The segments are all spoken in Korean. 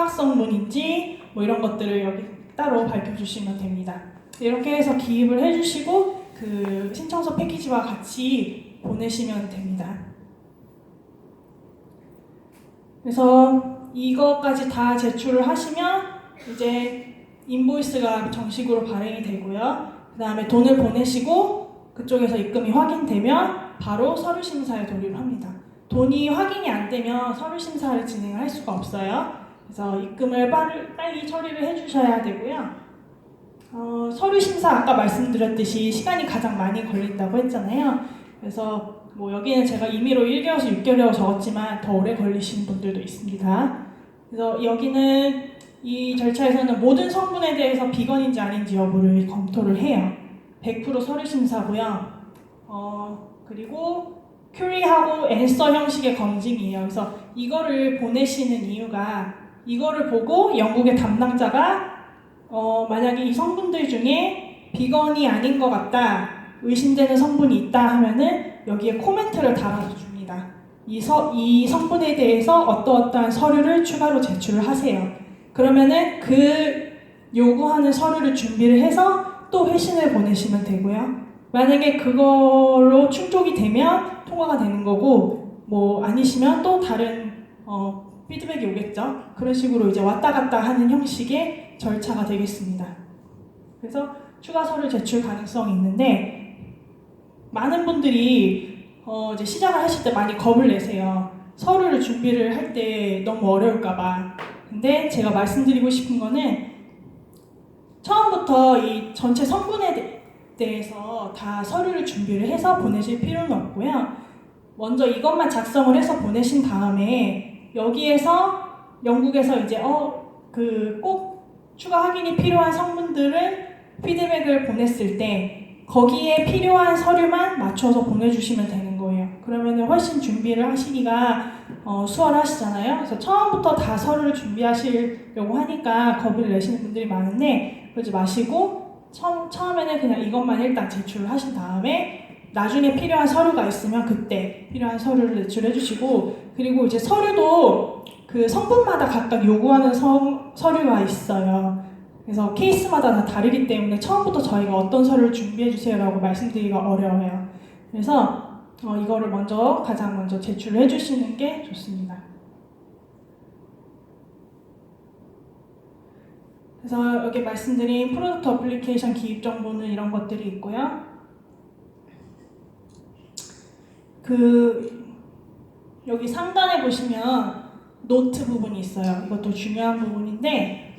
화학 성분인지 뭐 이런 것들을 여기 따로 밝혀주시면 됩니다. 이렇게 해서 기입을 해주시고 그 신청서 패키지와 같이 보내시면 됩니다. 그래서 이것까지 다 제출을 하시면 이제 인보이스가 정식으로 발행이 되고요. 그 다음에 돈을 보내시고 그쪽에서 입금이 확인되면 바로 서류 심사에 돌입을 합니다. 돈이 확인이 안 되면 서류 심사를 진행을 할 수가 없어요. 그래서 입금을 빨리 처리를 해주셔야 되고요. 서류 심사 아까 말씀드렸듯이 시간이 가장 많이 걸린다고 했잖아요. 그래서 뭐 여기는 제가 임의로 1개월에서 6개월이라고 적었지만 더 오래 걸리시는 분들도 있습니다. 그래서 여기는 이 절차에서는 모든 성분에 대해서 비건인지 아닌지 여부를 검토를 해요. 100% 서류 심사고요. 그리고 큐리하고 앤서 형식의 검증이에요. 그래서 이거를 보내시는 이유가 이거를 보고 영국의 담당자가 만약에 이 성분들 중에 비건이 아닌 것 같다, 의심되는 성분이 있다 하면은 여기에 코멘트를 달아서 줍니다. 이 성분에 대해서 어떠어떠한 서류를 추가로 제출을 하세요. 그러면은 그 요구하는 서류를 준비를 해서 또 회신을 보내시면 되고요. 만약에 그걸로 충족이 되면 통과가 되는 거고, 뭐 아니시면 또 다른 피드백이 오겠죠. 그런 식으로 이제 왔다 갔다 하는 형식의 절차가 되겠습니다. 그래서 추가 서류 제출 가능성이 있는데 많은 분들이 이제 시작을 하실 때 많이 겁을 내세요. 서류를 준비를 할 때 너무 어려울까봐. 근데 제가 말씀드리고 싶은 거는 처음부터 이 전체 성분에 대해서 다 서류를 준비를 해서 보내실 필요는 없고요. 먼저 이것만 작성을 해서 보내신 다음에 여기에서 영국에서 이제 꼭 추가 확인이 필요한 성분들을 피드백을 보냈을 때 거기에 필요한 서류만 맞춰서 보내주시면 되는 거예요. 그러면 훨씬 준비를 하시기가 수월하시잖아요. 그래서 처음부터 다 서류를 준비하시려고 하니까 겁을 내시는 분들이 많은데 그러지 마시고 처음에는 그냥 이것만 일단 제출을 하신 다음에 나중에 필요한 서류가 있으면 그때 필요한 서류를 제출해 주시고, 그리고 이제 서류도 그 성분마다 각각 요구하는 서류가 있어요. 그래서 케이스마다 다 다르기 때문에 처음부터 저희가 어떤 서류를 준비해 주세요라고 말씀드리기가 어려워요. 그래서 이거를 가장 먼저 제출을 해주시는 게 좋습니다. 그래서 여기 말씀드린 프로덕트 어플리케이션 기입 정보는 이런 것들이 있고요. 여기 상단에 보시면 노트 부분이 있어요. 이것도 중요한 부분인데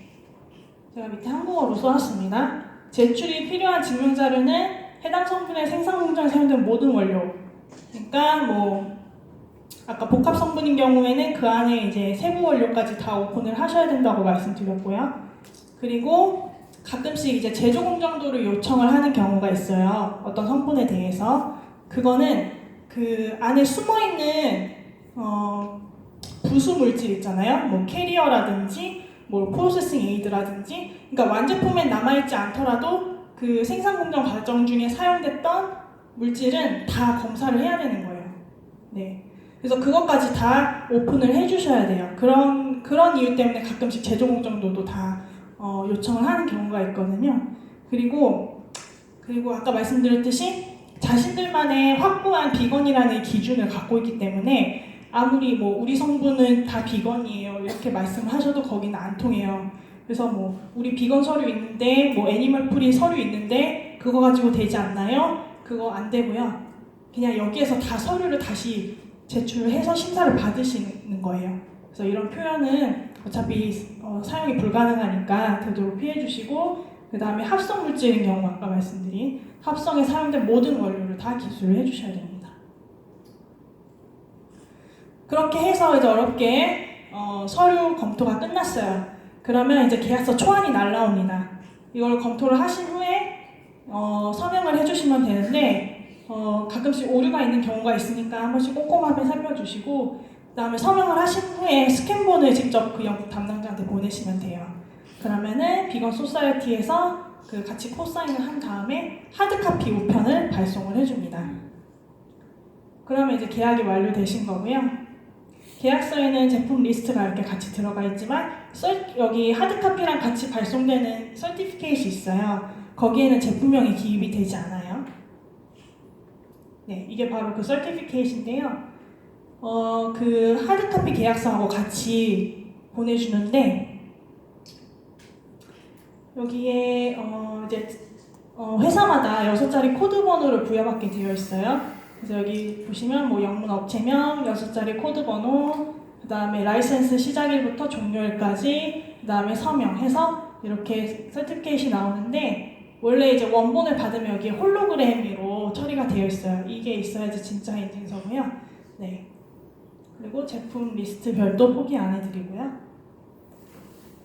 제가 밑에 한국어로 써놨습니다. 제출이 필요한 증명자료는 해당 성분의 생산 공정에 사용된 모든 원료. 그러니까 뭐 아까 복합 성분인 경우에는 그 안에 이제 세부 원료까지 다 오픈을 하셔야 된다고 말씀드렸고요. 그리고 가끔씩 이제 제조 공정도를 요청을 하는 경우가 있어요. 어떤 성분에 대해서. 그거는 그 안에 숨어있는 부수 물질 있잖아요. 뭐 캐리어라든지 뭐 프로세싱 에이드라든지, 그러니까 완제품에 남아있지 않더라도 그 생산 공정 과정 중에 사용됐던 물질은 다 검사를 해야 되는 거예요. 네. 그래서 그것까지 다 오픈을 해주셔야 돼요. 그런 이유 때문에 가끔씩 제조 공정도도 다 요청을 하는 경우가 있거든요. 그리고 아까 말씀드렸듯이 자신들만의 확고한 비건이라는 기준을 갖고 있기 때문에 아무리 뭐 우리 성분은 다 비건이에요 이렇게 말씀을 하셔도 거기는 안 통해요. 그래서 뭐 우리 비건 서류 있는데 뭐 애니멀 프리 서류 있는데 그거 가지고 되지 않나요? 그거 안 되고요. 그냥 여기에서 다 서류를 다시 제출을 해서 심사를 받으시는 거예요. 그래서 이런 표현은 어차피 사용이 불가능하니까 되도록 피해 주시고, 그 다음에 합성 물질인 경우 아까 말씀드린 합성에 사용된 모든 원료를 다 기술을 해주셔야 됩니다. 그렇게 해서 이제 어렵게 서류 검토가 끝났어요. 그러면 이제 계약서 초안이 날라옵니다. 이걸 검토를 하신 후에 서명을 해주시면 되는데 가끔씩 오류가 있는 경우가 있으니까 한 번씩 꼼꼼하게 살펴주시고, 그 다음에 서명을 하신 후에 스캔본을 직접 그 영국 담당자한테 보내시면 돼요. 그러면은 비건 소사이어티에서 그 같이 코사인을 한 다음에 하드카피 우편을 발송을 해줍니다. 그러면 이제 계약이 완료되신 거고요. 계약서에는 제품 리스트가 이렇게 같이 들어가 있지만 여기 하드카피랑 같이 발송되는 서티피케이트이 있어요. 거기에는 제품명이 기입이 되지 않아요. 네, 이게 바로 그 서티피케이트인데요. 그 하드카피 계약서하고 같이 보내주는데 여기에 이제 회사마다 6자리 코드 번호를 부여받게 되어 있어요. 그래서 여기 보시면 뭐 영문 업체명, 6자리 코드 번호, 그 다음에 라이센스 시작일부터 종료일까지, 그 다음에 서명 해서 이렇게 서티피케이트이 나오는데 원래 이제 원본을 받으면 여기 홀로그램으로 처리가 되어 있어요. 이게 있어야지 진짜 인증서고요. 네. 그리고 제품 리스트 별도 포기 안 해드리고요.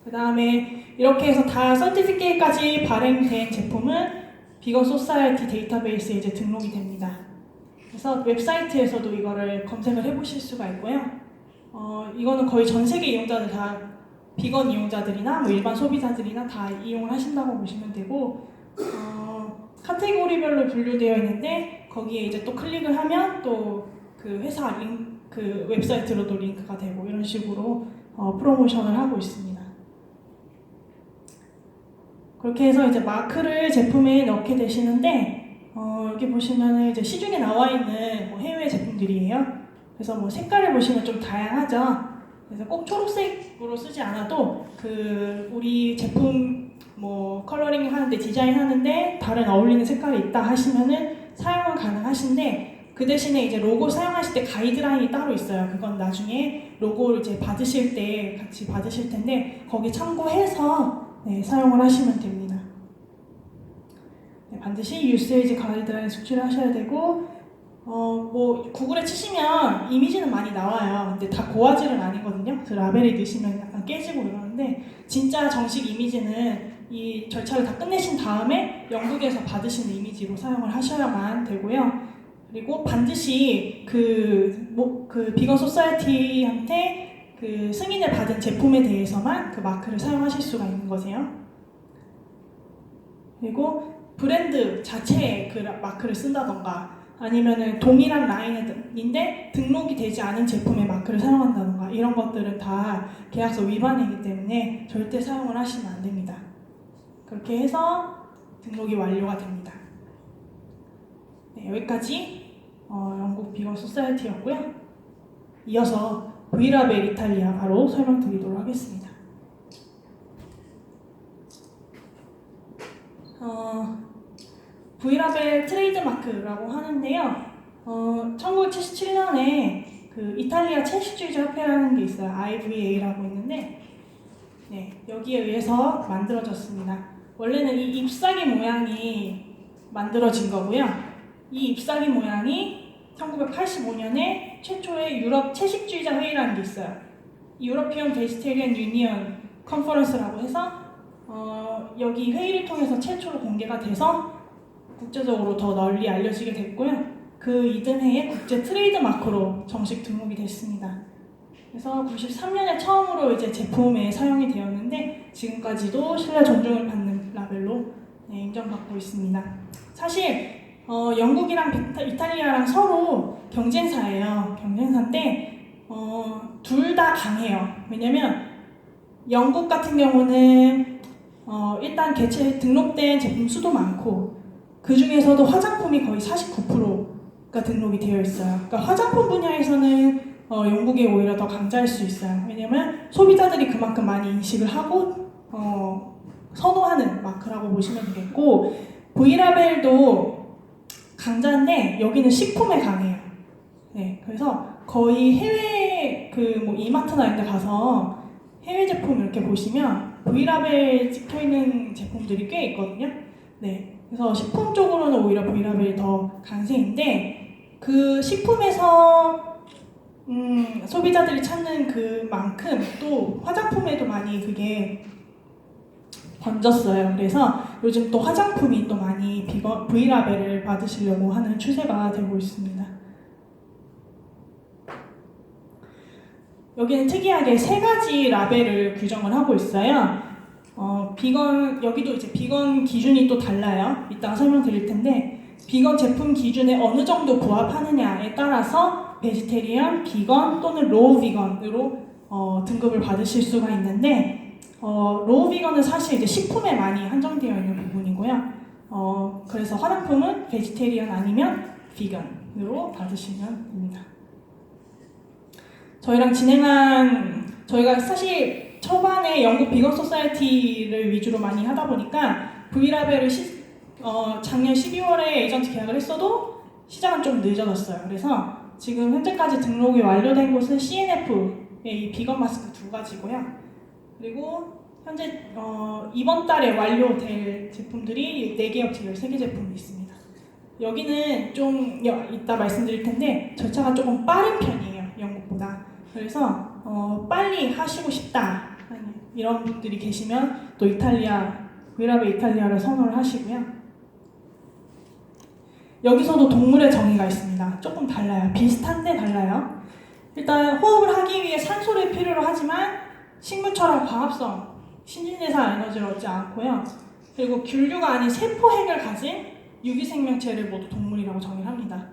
그 다음에 이렇게 해서 다 서티피케이트까지 발행된 제품은 비건 소사이어티 데이터베이스에 이제 등록이 됩니다. 그래서 웹사이트에서도 이거를 검색을 해보실 수가 있고요. 이거는 거의 전 세계 이용자들 다 비건 이용자들이나 뭐 일반 소비자들이나 다 이용을 하신다고 보시면 되고 카테고리별로 분류되어 있는데 거기에 이제 또 클릭을 하면 또 그 회사 그 웹사이트로도 링크가 되고 이런 식으로 프로모션을 하고 있습니다. 그렇게 해서 이제 마크를 제품에 넣게 되시는데 여기 보시면은 이제 시중에 나와 있는 뭐 해외 제품들이에요. 그래서 뭐 색깔을 보시면 좀 다양하죠. 그래서 꼭 초록색으로 쓰지 않아도 그 우리 제품 뭐 컬러링 하는데 디자인 하는데 다른 어울리는 색깔이 있다 하시면은 사용은 가능하신데 그 대신에 이제 로고 사용하실 때 가이드라인이 따로 있어요. 그건 나중에 로고를 이제 받으실 때 같이 받으실 텐데 거기 참고해서 네, 사용을 하시면 됩니다. 네, 반드시 유세이지 가이드라인 숙지를 하셔야 되고 뭐 구글에 치시면 이미지는 많이 나와요. 근데 다 고화질은 아니거든요. 그래서 라벨이 넣으시면 약간 깨지고 이러는데 진짜 정식 이미지는 이 절차를 다 끝내신 다음에 영국에서 받으신 이미지로 사용을 하셔야만 되고요. 그리고 반드시 그 비건 소사이어티한테 그 승인을 받은 제품에 대해서만 그 마크를 사용하실 수가 있는 거세요. 그리고 브랜드 자체의 그 마크를 쓴다던가 아니면은 동일한 라인인데 등록이 되지 않은 제품의 마크를 사용한다던가 이런 것들은 다 계약서 위반이기 때문에 절대 사용을 하시면 안 됩니다. 그렇게 해서 등록이 완료가 됩니다. 네, 여기까지 영국 비건 소사이어티였고요. 이어서 V라벨 이탈리아 바로 설명드리도록 하겠습니다. V라벨 트레이드마크라고 하는데요. 1977년에 그 이탈리아 채식주의자 협회라는 게 있어요. IVA라고 있는데 네, 여기에 의해서 만들어졌습니다. 원래는 이 잎사귀 모양이 만들어진 거고요. 이 잎사귀 모양이 1985년에 최초의 유럽 채식주의자 회의라는 게 있어요. 유러피언 베지테리언 유니언 컨퍼런스라고 해서 여기 회의를 통해서 최초로 공개가 돼서 국제적으로 더 널리 알려지게 됐고요. 그 이듬해에 국제 트레이드 마크로 정식 등록이 됐습니다. 그래서 93년에 처음으로 이제 제품에 사용이 되었는데 지금까지도 신뢰 존중을 받는 라벨로 인정받고 있습니다. 사실 영국이랑 이탈리아랑 서로 경쟁사예요. 경쟁사인데 둘 다 강해요. 왜냐면 영국 같은 경우는 일단 등록된 제품 수도 많고 그 중에서도 화장품이 거의 49%가 등록이 되어 있어요. 그러니까 화장품 분야에서는 영국이 오히려 더 강자일 수 있어요. 왜냐면 소비자들이 그만큼 많이 인식을 하고 선호하는 마크라고 보시면 되겠고 V라벨도 강자인데 여기는 식품에 강해요. 네, 그래서 거의 해외 뭐 이마트나 이런 데 가서 해외 제품 이렇게 보시면 V라벨 찍혀있는 제품들이 꽤 있거든요. 네, 그래서 식품 쪽으로는 오히려 V라벨이 더 강세인데 그 식품에서 소비자들이 찾는 그만큼 또 화장품에도 많이 그게 번졌어요. 그래서 요즘 또 화장품이 또 많이 V라벨을 받으시려고 하는 추세가 되고 있습니다. 여기는 특이하게 3가지 라벨을 규정을 하고 있어요. 여기도 이제 비건 기준이 또 달라요. 이따가 설명드릴 텐데 비건 제품 기준에 어느 정도 부합하느냐에 따라서 베지테리언, 비건 또는 로우 비건으로 등급을 받으실 수가 있는데 로우 비건은 사실 이제 식품에 많이 한정되어 있는 부분이고요. 그래서 화장품은 베지테리언 아니면 비건으로 받으시면 됩니다. 저희가 사실 초반에 영국 비건 소사이어티를 위주로 많이 하다 보니까 V라벨을 작년 12월에 에이전트 계약을 했어도 시작은 좀 늦어졌어요. 그래서 지금 현재까지 등록이 완료된 곳은 CNF의 이 비건 마스크 2가지고요. 그리고 현재 이번 달에 완료될 제품들이 4개 업체 13개 제품이 있습니다. 여기는 좀 이따 말씀드릴 텐데 절차가 조금 빠른 편이에요, 영국보다. 그래서 빨리 하시고 싶다 이런 분들이 계시면 또 V라벨 이탈리아를 선호를 하시고요. 여기서도 동물의 정의가 있습니다. 조금 달라요. 비슷한데 달라요. 일단 호흡을 하기 위해 산소를 필요로 하지만 식물처럼 광합성, 신진대사 에너지를 얻지 않고요. 그리고 균류가 아닌 세포핵을 가진 유기생명체를 모두 동물이라고 정의를 합니다.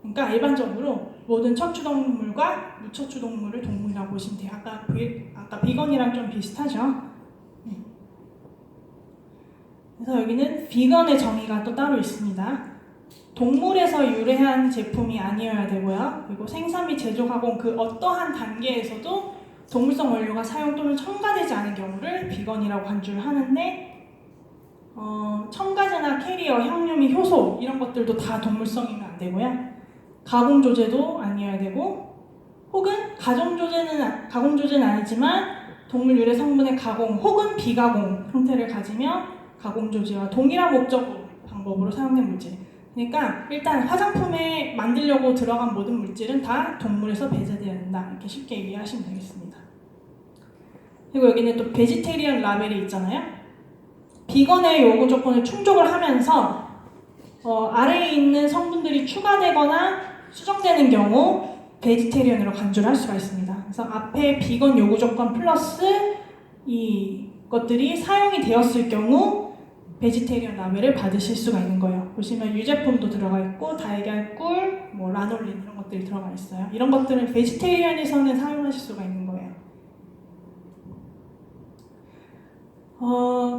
그러니까 일반적으로 모든 척추동물과 무척추동물을 동물이라고 보시면 돼요. 아까 비건이랑 좀 비슷하죠? 그래서 여기는 비건의 정의가 또 따로 있습니다. 동물에서 유래한 제품이 아니어야 되고요. 그리고 생산 및 제조 가공 그 어떠한 단계에서도 동물성 원료가 사용 또는 첨가되지 않은 경우를 비건이라고 간주를 하는데 첨가제나 캐리어, 향료 및 효소 이런 것들도 다 동물성이면 안 되고요. 가공 조제도 아니어야 되고 혹은 가공 조제는 아니지만 동물 유래 성분의 가공 혹은 비가공 형태를 가지며 가공 조제와 동일한 방법으로 사용된 물질. 그러니까 일단 화장품에 만들려고 들어간 모든 물질은 다 동물에서 배제되어야 된다. 이렇게 쉽게 이해하시면 되겠습니다. 그리고 여기는 또 베지테리언 라벨이 있잖아요. 비건의 요구 조건을 충족을 하면서 아래에 있는 성분들이 추가되거나 수정되는 경우 베지테리언으로 간주를 할 수가 있습니다. 그래서 앞에 비건 요구 조건 플러스 이것들이 사용이 되었을 경우 베지테리언 라벨을 받으실 수가 있는 거예요. 보시면 유제품도 들어가 있고 달걀, 꿀, 라놀린 이런 것들이 들어가 있어요. 이런 것들은 베지테리언에서는 사용하실 수가 있는 거예요.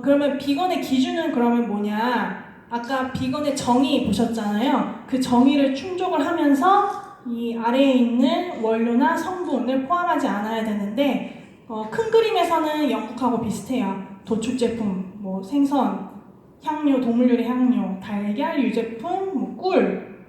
그러면 비건의 기준은 그러면 뭐냐? 아까 비건의 정의 보셨잖아요. 그 정의를 충족을 하면서 이 아래에 있는 원료나 성분을 포함하지 않아야 되는데 큰 그림에서는 영국하고 비슷해요. 도축 제품, 생선, 향료, 동물 유래 향료, 달걀, 유제품, 꿀,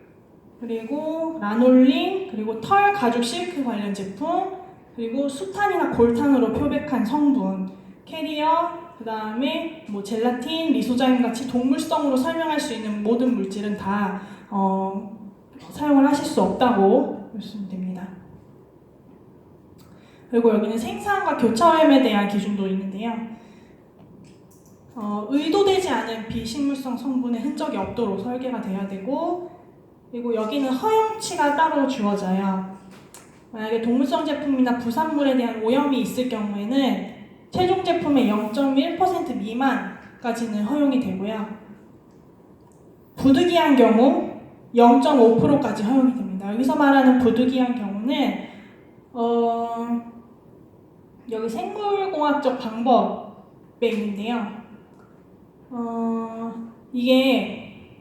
그리고 라놀린, 그리고 털, 가죽, 실크 관련 제품, 그리고 수탄이나 골탄으로 표백한 성분, 캐리어, 그 다음에 젤라틴, 리소자임 같이 동물성으로 설명할 수 있는 모든 물질은 다 사용을 하실 수 없다고 보시면 됩니다. 그리고 여기는 생산과 교차오염에 대한 기준도 있는데요. 의도되지 않은 비식물성 성분의 흔적이 없도록 설계가 돼야 되고, 그리고 여기는 허용치가 따로 주어져요. 만약에 동물성 제품이나 부산물에 대한 오염이 있을 경우에는 최종 제품의 0.1% 미만까지는 허용이 되고요. 부득이한 경우 0.5%까지 허용이 됩니다. 여기서 말하는 부득이한 경우는 여기 생물공학적 방법에 있는데요. 이게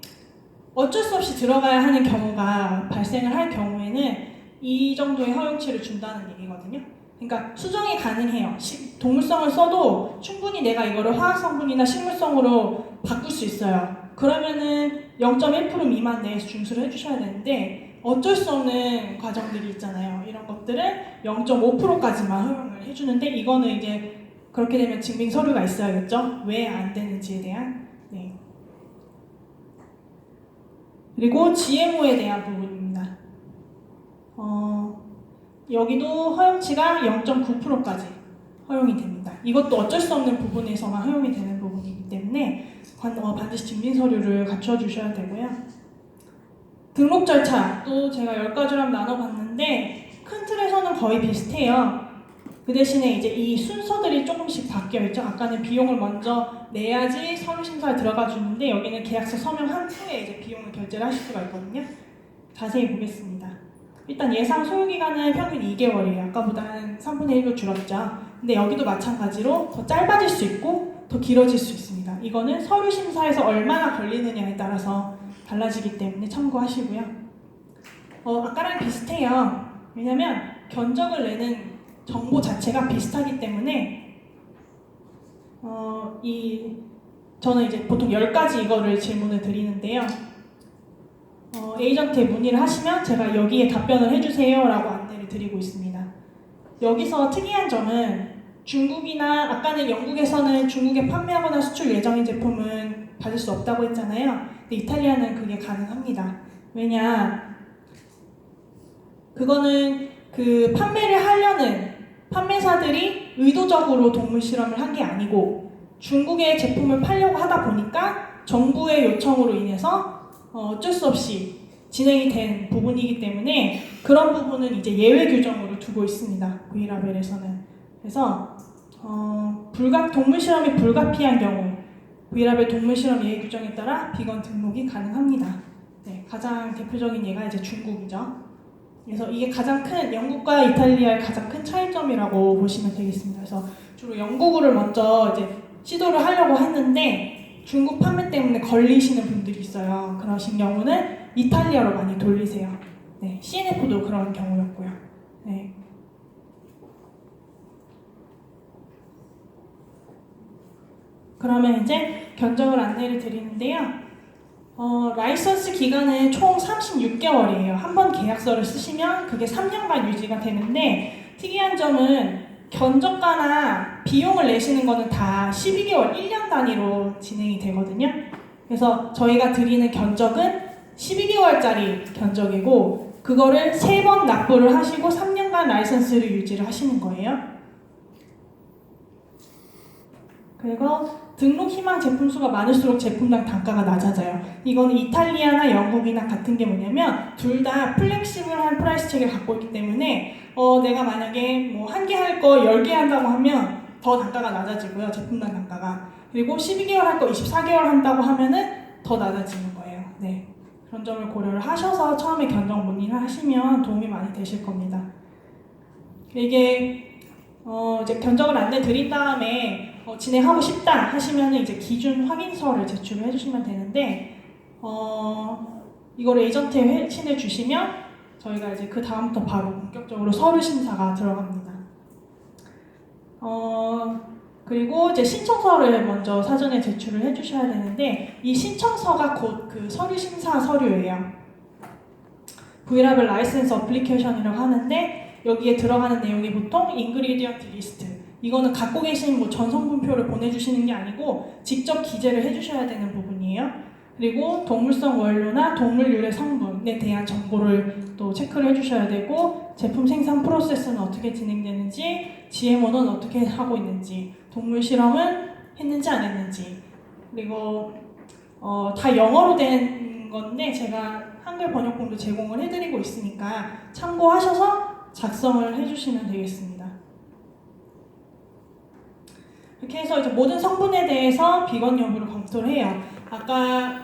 어쩔 수 없이 들어가야 하는 경우가 발생을 할 경우에는 이 정도의 허용치를 준다는 얘기거든요. 그러니까 수정이 가능해요. 동물성을 써도 충분히 내가 이거를 화학성분이나 식물성으로 바꿀 수 있어요. 그러면은 0.1% 미만 내에서 준수를 해주셔야 되는데 어쩔 수 없는 과정들이 있잖아요. 이런 것들은 0.5%까지만 허용을 해주는데 이거는 이제 그렇게 되면 증빙 서류가 있어야겠죠? 왜 안 되는지에 대한. 네. 그리고 GMO에 대한 부분입니다. 여기도 허용치가 0.9%까지 허용이 됩니다. 이것도 어쩔 수 없는 부분에서만 허용이 되는 부분이기 때문에 반드시 증빙 서류를 갖춰주셔야 되고요. 등록 절차도 제가 10가지로 나눠봤는데 큰 틀에서는 거의 비슷해요. 그 대신에 이제 이 순서들이 조금씩 바뀌어있죠. 아까는 비용을 먼저 내야지 서류 심사에 들어가 주는데 여기는 계약서 서명한 후에 이제 비용을 결제를 하실 수가 있거든요. 자세히 보겠습니다. 일단 예상 소요기간은 평균 2개월이에요. 아까보다는 3분의 1로 줄었죠. 근데 여기도 마찬가지로 더 짧아질 수 있고 더 길어질 수 있습니다. 이거는 서류 심사에서 얼마나 걸리느냐에 따라서 달라지기 때문에 참고하시고요. 아까랑 비슷해요. 왜냐면 견적을 내는 정보 자체가 비슷하기 때문에 저는 이제 보통 10가지 이거를 질문을 드리는데요. 에이전트에 문의를 하시면 제가 여기에 답변을 해주세요 라고 안내를 드리고 있습니다. 여기서 특이한 점은 중국이나 아까는 영국에서는 중국에 판매하거나 수출 예정인 제품은 받을 수 없다고 했잖아요. 근데 이탈리아는 그게 가능합니다. 왜냐? 그거는 그 판매를 하려는 판매사들이 의도적으로 동물 실험을 한 게 아니고 중국의 제품을 팔려고 하다 보니까 정부의 요청으로 인해서 어쩔 수 없이 진행이 된 부분이기 때문에 그런 부분은 이제 예외 규정으로 두고 있습니다. V라벨에서는. 그래서 동물 실험이 불가피한 경우 V라벨 동물 실험 예외 규정에 따라 비건 등록이 가능합니다. 네, 가장 대표적인 예가 이제 중국이죠. 그래서 이게 가장 큰 영국과 이탈리아의 가장 큰 차이점이라고 보시면 되겠습니다. 그래서 주로 영국을 먼저 이제 시도를 하려고 했는데 중국 판매 때문에 걸리시는 분들이 있어요. 그러신 경우는 이탈리아로 많이 돌리세요. 네, CNF도 그런 경우였고요. 네. 그러면 이제 견적을 안내를 드리는데요. 라이선스 기간은 총 36개월이에요. 한 번 계약서를 쓰시면 그게 3년간 유지가 되는데 특이한 점은 견적가나 비용을 내시는 거는 다 12개월, 1년 단위로 진행이 되거든요. 그래서 저희가 드리는 견적은 12개월짜리 견적이고 그거를 3번 납부를 하시고 3년간 라이선스를 유지를 하시는 거예요. 그리고 등록 희망 제품 수가 많을수록 제품당 단가가 낮아져요. 이거는 이탈리아나 영국이나 같은 게 뭐냐면 둘 다 플렉시블한 프라이스 책을 갖고 있기 때문에 내가 만약에 뭐 1개 할 거 10개 한다고 하면 더 단가가 낮아지고요. 제품당 단가가. 그리고 12개월 할 거 24개월 한다고 하면은 더 낮아지는 거예요. 네. 그런 점을 고려를 하셔서 처음에 견적 문의를 하시면 도움이 많이 되실 겁니다. 이게 이제 견적을 안내 드린 다음에 진행하고 싶다 하시면 이제 기준 확인서를 제출을 해주시면 되는데 이걸 에이전트에 회신해 주시면 저희가 이제 그 다음부터 바로 본격적으로 서류 심사가 들어갑니다. 그리고 이제 신청서를 먼저 사전에 제출을 해주셔야 되는데 이 신청서가 곧 그 서류 심사 서류예요. V라벨 라이센스 어플리케이션이라고 하는데 여기에 들어가는 내용이 보통 인그리디언트 리스트 이거는 갖고 계신 뭐 전성분표를 보내주시는 게 아니고 직접 기재를 해주셔야 되는 부분이에요. 그리고 동물성 원료나 동물유래 성분에 대한 정보를 또 체크를 해주셔야 되고 제품 생산 프로세스는 어떻게 진행되는지 GMO는 어떻게 하고 있는지 동물 실험은 했는지 안 했는지 그리고 다 영어로 된 건데 제가 한글 번역본도 제공을 해드리고 있으니까 참고하셔서 작성을 해주시면 되겠습니다. 이렇게 해서 이제 모든 성분에 대해서 비건 여부를 검토를 해요. 아까